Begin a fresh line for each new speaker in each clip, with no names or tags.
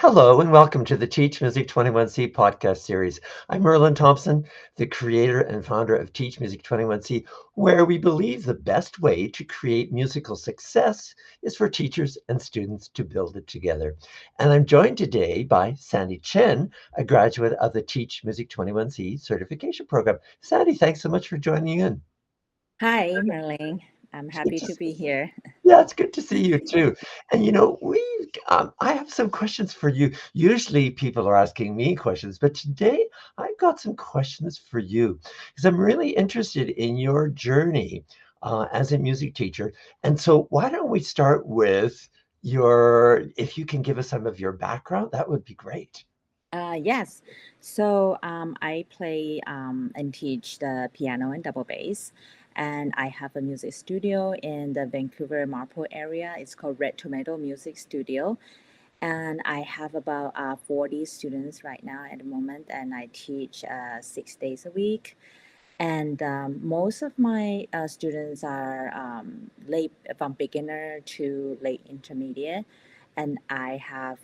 Hello and welcome to the Teach Music 21C podcast series. I'm Merlin Thompson, the creator and founder of Teach Music 21C, where we believe the best way to create musical success is for teachers and students to build it together. And I'm joined today by Sandy Chen, a graduate of the Teach Music 21C certification program. Sandy, thanks so much for joining in.
Hi, Merlin. I'm
It's good
happy
to
to be here.
Yeah, it's good to see you too. And I have some questions for you. Usually people are asking me questions, but today I've got some questions for you because I'm really interested in your journey as a music teacher. And so why don't we start with if you can give us some of your background, that would be great.
Yes, so I play and teach the piano and double bass, and I have a music studio in the Vancouver Marple area. It's called Red Tomato Music Studio, and I have about 40 students right now at the moment, and I teach 6 days a week. And most of my students are late from beginner to late intermediate, and I have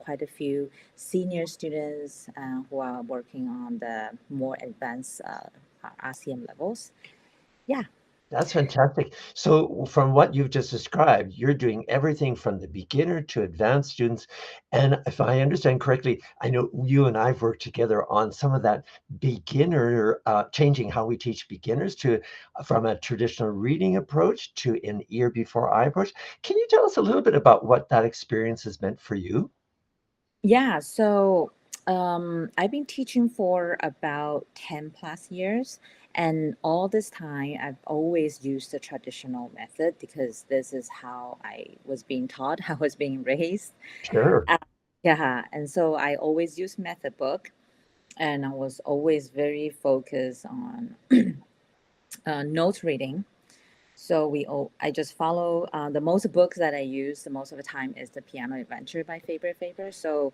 quite a few senior students who are working on the more advanced RCM levels. Yeah.
That's fantastic. So, from what you've just described, you're doing everything from the beginner to advanced students. And if I understand correctly, I know you and I've worked together on some of that beginner, changing how we teach beginners to from a traditional reading approach to an ear before eye approach. Can you tell us a little bit about what that experience has meant for you?
Yeah, so I've been teaching for about 10 plus years. And all this time, I've always used the traditional method because this is how I was being taught, I was being raised.
Sure.
Uh, yeah, and so I always use method book, and I was always very focused on note reading. So I just follow the most books that I use the most of the time is the Piano Adventure by Faber. So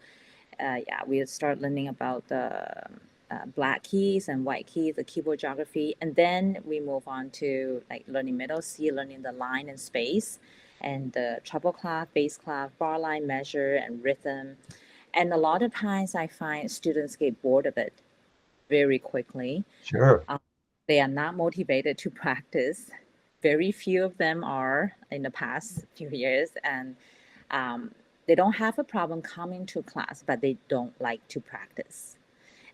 yeah, we start learning about the black keys and white keys, the keyboard geography, and then we move on to like learning middle C, learning the line and space, and the treble clef, bass clef, bar line measure, and rhythm. And a lot of times I find students get bored of it very quickly.
Sure.
Um, they are not motivated to practice. Very few of them are in the past few years, and um, they don't have a problem coming to class, but they don't like to practice.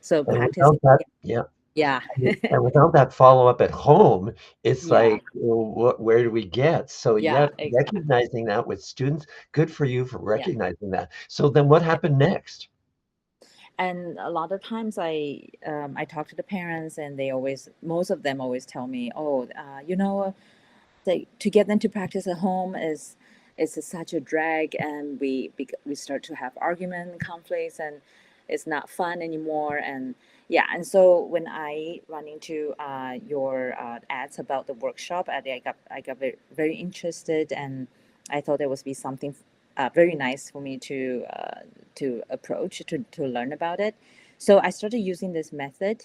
So
And without
practicing,
that, yeah.
yeah,
And without that follow-up at home, it's
yeah,
like, well, where do we get? So, yeah,
yeah, exactly.
recognizing that with students, good for you for
Yeah,
recognizing that. So then what
yeah.
happened next?
And a lot of times I talk to the parents, and most of them always tell me, oh, to get them to practice at home is such a drag, and we start to have argument conflicts, and it's not fun anymore. And yeah, and so when I run into your ads about the workshop, I got very interested, and I thought there would be something very nice for me to approach to learn about it. So I started using this method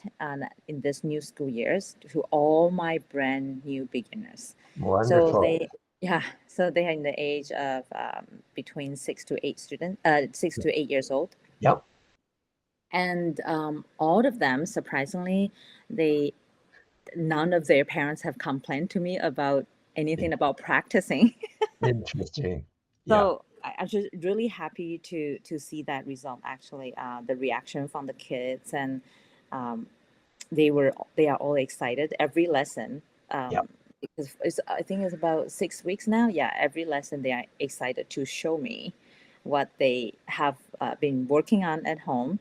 in this new school years to all my brand new beginners. So
Wonderful.
they are in the age of between 6 to 8 years old,
Yep.
and all of them, surprisingly, they none of their parents have complained to me about anything about practicing.
Interesting. Yeah.
So I'm just really happy to see that result. Actually, the reaction from the kids, and um, they are all excited every lesson,
Yep.
because I think it's about 6 weeks now. Yeah, every lesson they are excited to show me what they have been working on at home.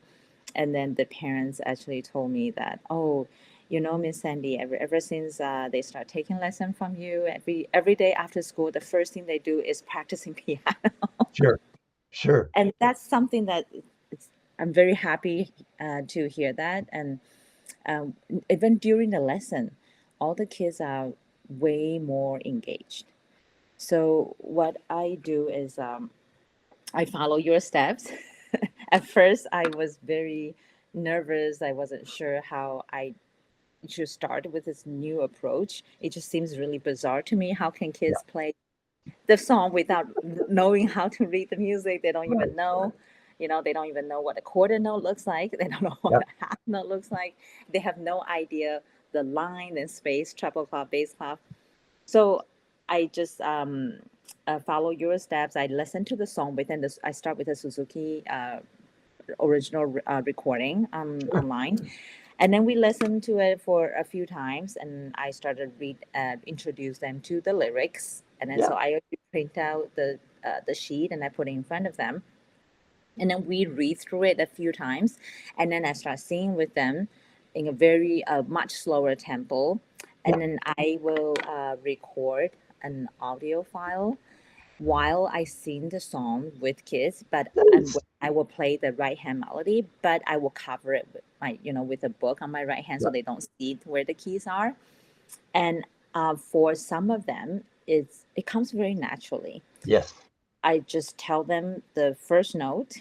And then the parents actually told me that, oh, Miss Sandy, ever since they start taking lesson from you, every day after school, the first thing they do is practicing piano.
Sure. Sure.
And that's something that I'm very happy to hear that. And um, even during the lesson, all the kids are way more engaged. So what I do is I follow your steps. At first, I was very nervous. I wasn't sure how I should start with this new approach. It just seems really bizarre to me. How can
Yeah.
kids play the song without knowing how to read the music. They don't
Right.
even know, they don't even know what a quarter note looks like. They don't know what
Yep.
a half note looks like. They have no idea the line and space, treble clef, bass clef. So I just follow your steps. I listen to the song within this. I start with the Suzuki original recording
Sure.
online, and then we listened to it for a few times, and I started introduce them to the lyrics, and then
Yeah.
so I print out the sheet and I put it in front of them, and then we read through it a few times, and then I start singing with them in a very much slower tempo,
Yeah.
and then I will record an audio file while I sing the song with kids, but
Nice.
I will play the right hand melody, but I will cover it with with a book on my right hand so
Yeah.
they don't see where the keys are. And for some of them, it comes very naturally.
Yes.
I just tell them the first note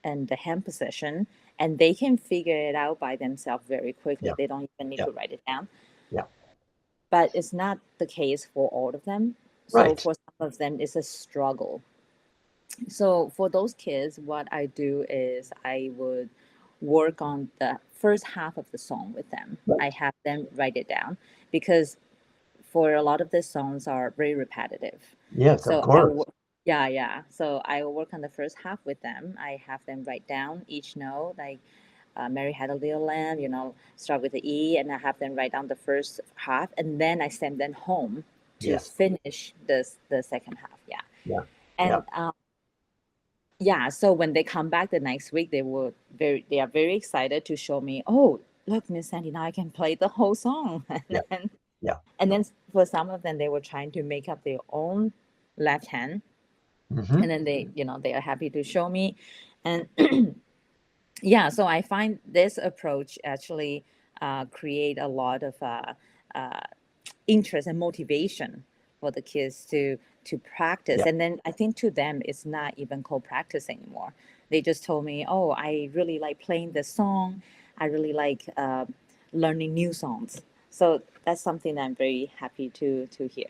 and the hand position, and they can figure it out by themselves very quickly.
Yeah.
They don't even need
Yeah.
to write it down.
Yeah.
But it's not the case for all of them. So
Right.
for some of them, it's a struggle. So for those kids, what I do is I would work on the first half of the song with them. I
Right.
have them write it down because for a lot of the songs are very repetitive.
Yes, of
So
course.
yeah, yeah. So I will work on the first half with them. I have them write down each note, like Mary Had a Little Lamb, start with the E, and I have them write down the first half, and then I send them home to
Yes.
finish the second half. Yeah,
Yeah. Yeah.
and yeah, so when they come back the next week, they are very excited to show me, oh, look, Miss Sandy, now I can play the whole song.
Yeah.
then
Yeah.
and then for some of them, they were trying to make up their own left hand,
Hmm.
and then they are happy to show me. And yeah, so I find this approach actually create a lot of uh, interest and motivation for the kids to practice.
Yeah.
And then I think to them it's not even called practice anymore. They just told me, oh, I really like playing this song. I really like learning new songs. So that's something that I'm very happy to hear.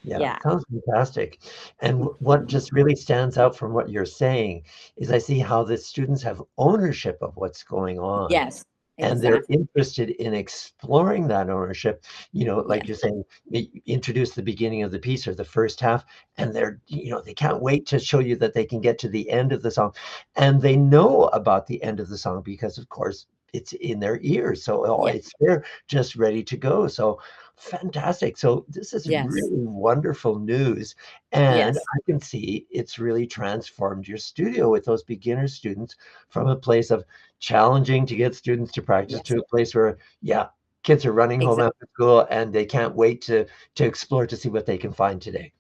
Yeah,
Yeah.
sounds fantastic. And what just really stands out from what you're saying is I see how the students have ownership of what's going on.
Yes.
And they're
Exactly.
interested in exploring that ownership. Like
Yes.
you're saying, introduce the beginning of the piece or the first half, and they can't wait to show you that they can get to the end of the song. And they know about the end of the song because, of course, it's in their ears. So
Yeah.
it's there just ready to go. So fantastic. So this is
Yes.
really wonderful news. And
Yes.
I can see it's really transformed your studio with those beginner students from a place of challenging to get students to practice
Yes.
to a place where, yeah, kids are running home
Exactly.
after school and they can't wait to explore to see what they can find today.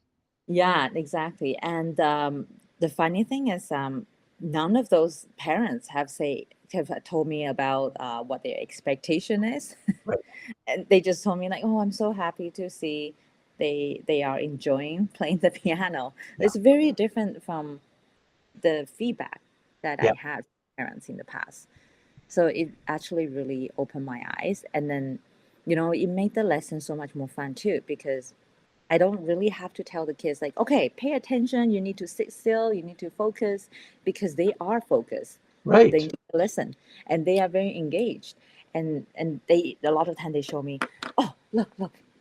Yeah, exactly. And the funny thing is, none of those parents have told me about what their expectation is,
Right.
and they just told me like, "Oh, I'm so happy to see they are enjoying playing the piano."
Yeah.
It's very different from the feedback that I
Yeah.
had from parents in the past. So it actually really opened my eyes, and then, it made the lesson so much more fun too because I don't really have to tell the kids like, okay, pay attention, you need to sit still, you need to focus because they are focused. They
Right.
need to listen and they are very engaged. And they a lot of time they show me, oh, look,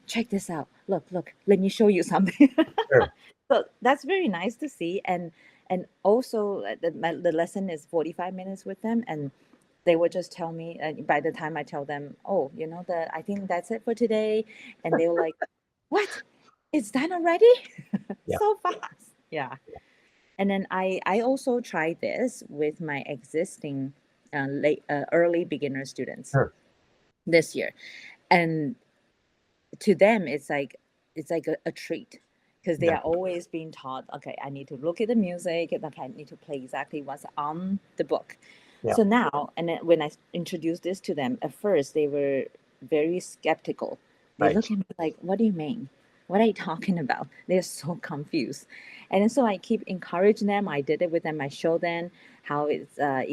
check this out. Look, let me show you something.
Sure.
So that's very nice to see. And also the lesson is 45 minutes with them, and they would just tell me by the time I tell them, oh, I think that's it for today, and they were like, what? It's done already?
Yeah.
So fast. Yeah. And then I also tried this with my existing early beginner students
Sure.
this year. And to them, it's like a treat because they
Yeah.
are always being taught, okay, I need to look at the music, and okay, I need to play exactly what's on the book.
Yeah.
So now, and then when I introduced this to them, at first they were very skeptical. They
Right.
look at me like, what do you mean? What are you talking about? They're so confused. And then so I keep encouraging them. I did it with them. I show them how it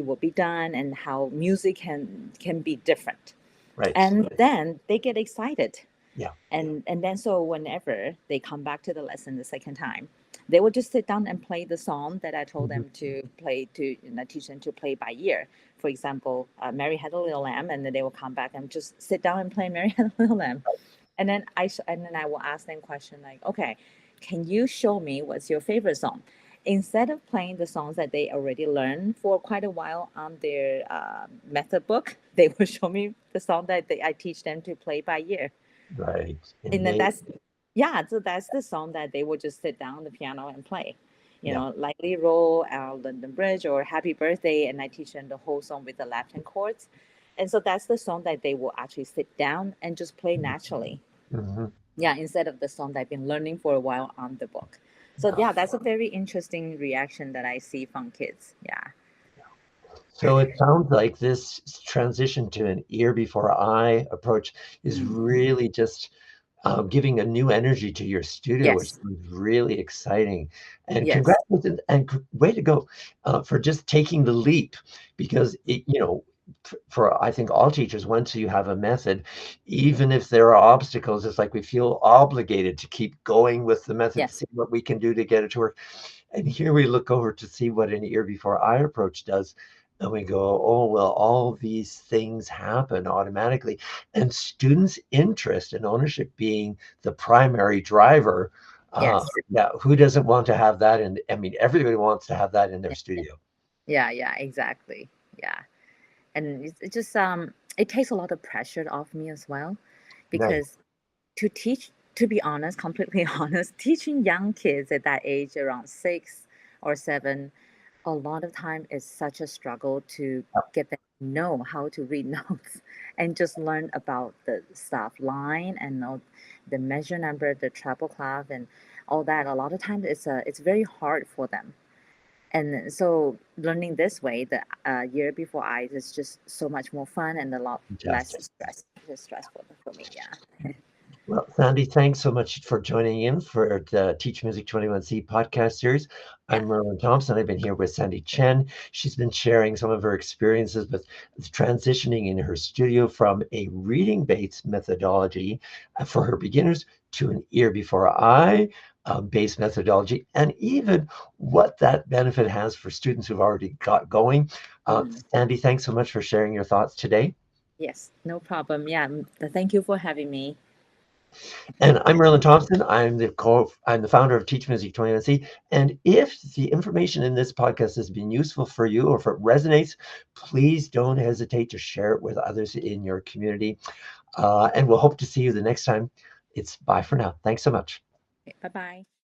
will be done and how music can be different.
Right.
And then they get excited.
Yeah.
And then so whenever they come back to the lesson the second time, they will just sit down and play the song that I told
Mhm.
them to play, to teach them to play by ear. For example, Mary Had a Little Lamb, and then they will come back and just sit down and play Mary Had a Little Lamb. And then I will ask them question like, okay, can you show me what's your favorite song? Instead of playing the songs that they already learned for quite a while on their method book, they will show me the song that I teach them to play by ear.
Right.
And then
Innate.
that's, yeah, so that's the song that they would just sit down on the piano and play.
Yeah.
Lightly Roll, London Bridge, or Happy Birthday, and I teach them the whole song with the left hand chords. And so that's the song that they will actually sit down and just play naturally.
Mm-hmm.
Yeah, instead of the song that I've been learning for a while on the book. So yeah, that's a very interesting reaction that I see from kids. Yeah.
So it sounds like this transition to an ear before eye approach is
Mm.
really just giving a new energy to your studio, which
Yes.
is really exciting. And
Yes.
congratulations and way to go for just taking the leap, because for I think all teachers, once you have a method, even if there are obstacles, it's like we feel obligated to keep going with the method to
Yes.
see what we can do to get it to work. And here we look over to see what an ear before eye approach does. And we go, oh, well, all these things happen automatically. And students' interest and ownership being the primary driver.
Yes.
Yeah, who doesn't want to have that? And I mean, everybody wants to have that in their studio.
Yeah. Yeah. Exactly. Yeah. And it just it takes a lot of pressure off me as well,
Right.
because to teach, to be honest, completely honest, teaching young kids at that age, around 6 or 7, a lot of time is such a struggle to get them to know how to read notes and just learn about the stop line and know the measure number, the treble clef, and all that. A lot of times it's very hard for them. And so learning this way, the year before I, is just so much more fun and a lot less
Fantastic.
stressful for me. Yeah.
Well, Sandy, thanks so much for joining in for the Teach Music 21C podcast series.
Yeah.
I'm Merlin Thompson. I've been here with Sandy Chen. She's been sharing some of her experiences with transitioning in her studio from a reading-based methodology for her beginners to an ear before eye based methodology, and even what that benefit has for students who've already got going.
Mm.
Sandy, thanks so much for sharing your thoughts today.
Yes, no problem. Yeah, thank you for having me.
And I'm Merlin Thompson. I'm the founder of Teach Music 21C. And if the information in this podcast has been useful for you, or if it resonates, please don't hesitate to share it with others in your community. And we'll hope to see you the next time. It's bye for now. Thanks so much.
Bye bye.